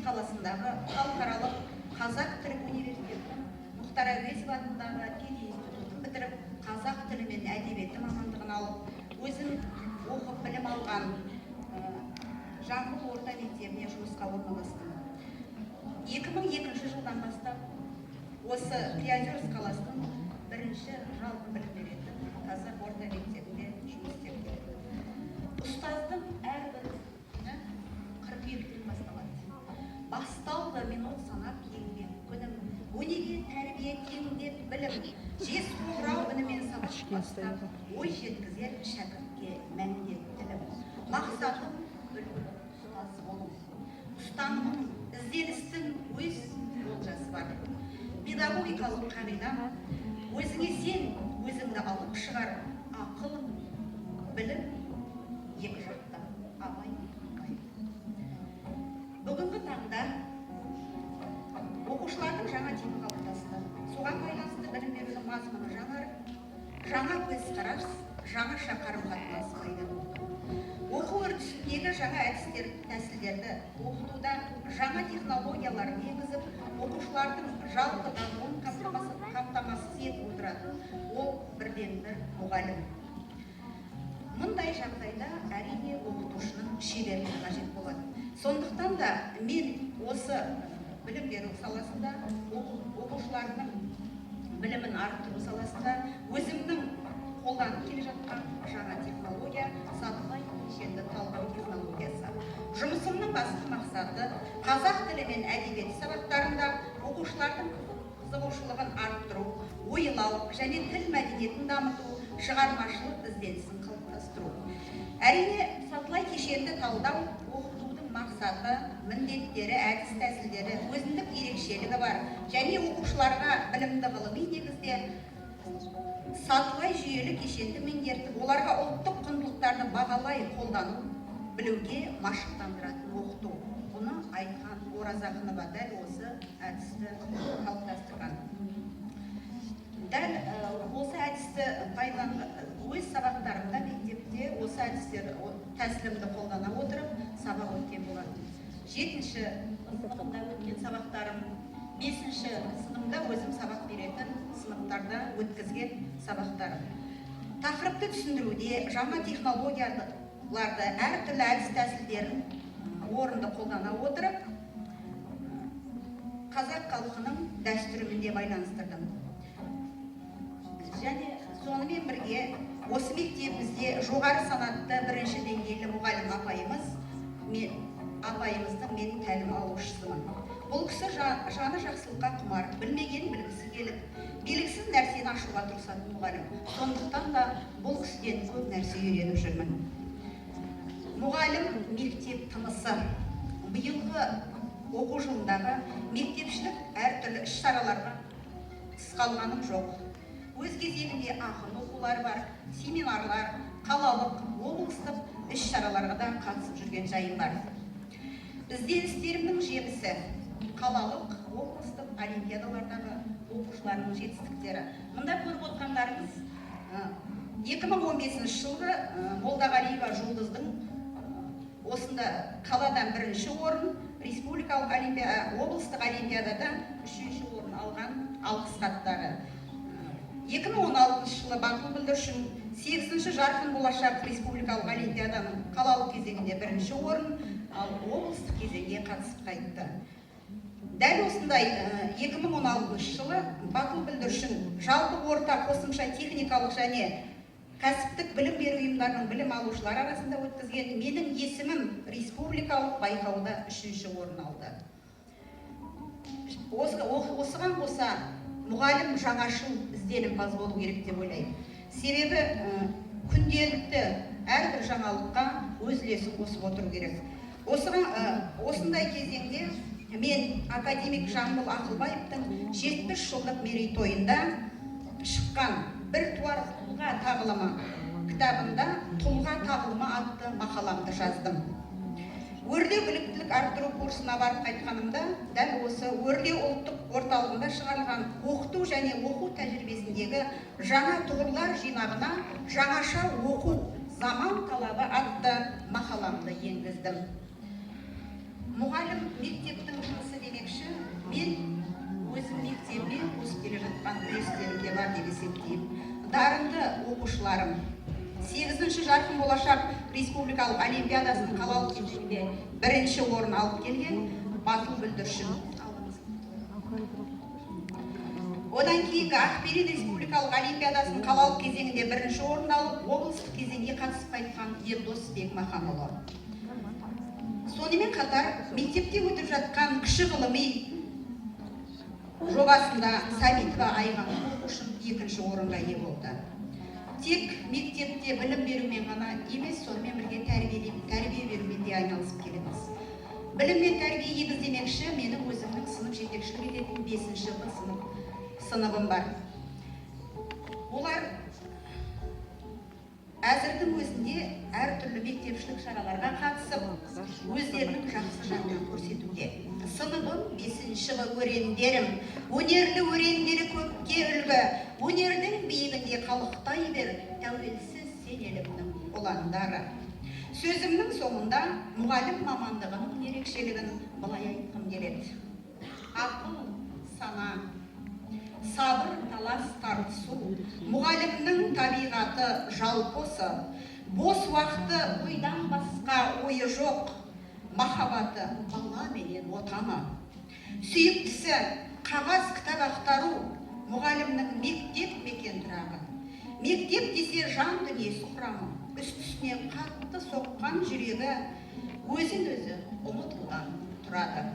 шымкент қаласындағы халықаралық қазақ тілі университетінің Мұхтар Әуезов атындағы педагогика институтын бітіріп, қазақ тілі мен әдебиеті мамандығын алып, өзім оқып білім алған Жамбыл орта мектебіне жұмысқа орналастым. 2002 жылдан бастап осы Приозерск қаласының бірінші жалпы білім беретін қазақ орта мектебінде жұмыс істеп келдім. Ұстаздың әрбір күні қыркүйектен басталады. Басталды минут санап еңбек күнім, өнеге тәрбие теңдеп білім, жез қоңырау үнімен сабақ бастап, ой жеткізер шәкіртке мәнге тілім. Мақсатым үлгі ұстаз болу. Ұстанымым ізденістің өз олжасы бар. Педагогикалық қағида өзіңе сен, өзіңді алып шығар. Ақыл, білім екі жақта. Абай. Бүгінгі таңда оқушылардың жаңа типі қалыптасты. Соған байланысты білім берудің мазмұны жаңарып, жаңа көзқарас, жаңаша қарым-қатынас пайда болды. Оқу үрдісіндегі жаңа әдістер, тәсілдерді оқытуда жаңа технологиялар енгізіп, оқушылардың жалпы дамуын қамтамасыз етіп отырады. Ол бірден-бір мұғалім. Мұндай жағдайда әрине оқытушының шеберлігі қажет болады. Сондықтан да мен осы білім беру саласында, оқушылардың білімін арттыру саласында өзімнің қолданып келе жатқан жаңа технология сатылай кешенді талдау технологиясы. Жұмысымның басты мақсаты қазақ тілі мен әдебиет сабақтарында оқушылардың қызығушылығын арттыру, ойлау және тіл мәдениетін дамыту, шығармашылық ізденісін қалыптастыру. Әрине, сатылай кешенді талдау оқытудың мақсаты, міндеттері, әдіс тәсілдері, өзіндік ерекшелігі бар және оқушыларға білімді ғылыми негізде сатылай жүйелі кешенді меңгертіп, оларға ұлттық құндылықтарды бағалай қолдану, білуге машықтандыратын оқыту. Бұны айтқан Ораза Ақынова дәл осы әдісті қалыптастырған. Дәл осы әдісті өз сабақтарында мектепте осы әдістер тәсілімді қолдана отырып сабақ өткен болады. 7-ші сыныбында өткен сабақтарым, 5-ші сыныбында өзім сабақ беретін сыныптарда өткізген сабақтарым. Тақырыпты түсіндіруде жаңа технологияларды, әртүрлі әдіс тәсілдерін орынды қолдана отырып, қазақ халқының дәстүрімен байланыстырдым. Және сонымен бірге осы мектебімізде жоғары санатты бірінші деңгейлі мұғалім апайымыздың мен тәлім алушысымын. Бұл кісі жаны жақсылыққа құмар, білмеген білгісі келіп, белгісіз нәрсені ашуға тырысатын мұғалім. Сондықтан да бұл кісіден көп нәрсе үйреніп жүрмін. Мұғалім мектеп тынысы. Биылғы оқу жылындағы мектепшілік әртүрлі іс-шараларға тыс қалғаным жоқ. Өз кезегінде ақын оқулары бар, семинарлар, қалалық, облыстық іс-шараларға да қатысып жүрген жайым бар. Ізденістерімнің жемісі қалалық, облыстық олимпиадалардағы оқушыларының жетістіктері. Мұнда көріп отырғандарыңыз 2015 жылғы Молдағалиева Жұлдыздың осында қаладан бірінші орын, республикалық облыстық олимпиадада 3-ші орын алған алғыс хаттары. 2016 жылы батыл бүлдіршін 8-ші жарқын болашақ республикалық олимпиаданың қалалық кезеңінде бірінші орын, ал облыстық кезеңге қатысып қайтты. Дәл осындай 2016 жылы батыл бүлдіршін жалпы орта қосымша техникалық және кәсіптік білім беру ұйымдарының білім алушылар арасында өткізген менің есімім республикалық байқауда 3-ші орын алды. Осыған қоса мұғалім жаңашыл ізденімпаз болу керек деп ойлаймын. Себебі күнделікті әрбір жаңалыққа өз үлесін қосып отыру керек. Осындай кезеңде мен академик Жамбыл Ақылбаевтың 70 жылдық мерейтойында шыққан бір туар тұлға тағылымы кітабында тұлға тағылымы атты мақаламды жаздым. Өрлеу біліктілік арттыру курсына барып қайтқанымда, дәл осы Өрлеу ұлттық орталығында шығарылған оқыту және оқу тәжірибесіндегі жаңа тұғырлар жинағына жаңаша оқу заман талабы атты мақаламды енгіздім. Мұғалім мектептің оқушыларым, 8-ші жарқын болашақ республикалық олимпиадасының қалалық кезеңінде 1-ші орын алып келген батыл бүлдіршін. Одан кейінгі Ақберен республикалық олимпиадасының қалалық кезеңінде 1-ші орын алып, облыстық кезеңге қатысып қайтқан Ердос Бекмаханұлы. Сонымен қатар, мектепте өтіп жатқан кіші ғылыми жобасында Сәбитова Айған оқушым 2-ші орынға ие болды. Тек мектепте білім берумен ғана емес, сонымен бірге тәрбие берумен де айналысып келеміз. Білім мен тәрбие егіздемекші менің өзімнің сынып жетекшілік ететін 5-ші сыныбым бар. Олар әзірдің өзінде әртүрлі мектепшілік шараларға қатысып, өздерінің жақсы жағынан көрсетуде. Сыныбым 5-ші өрендерім, өнерлі өрендері көпке үлгі, өнердің биігінде қалықтай бер, тәуелсіз сен елімнің ұландары. Сөзімнің соңында мұғалім мамандығының ерекшелігін былай айтқым келеді. Ақыл, сана, сабыр, талас, тартысу, мұғалімнің табиғаты жалпосы, бос уақыты ойдан басқа ойы жоқ, махаббаты бала менен отаны. Сүйіктісі қағаз кітап ақтару, мұғалімнің мектеп мекен тұрағы. Мектеп десе жан дүниесі құрамы, үстісіне қатты соққан жүрегі өзін өзі ұмытудан тұрады.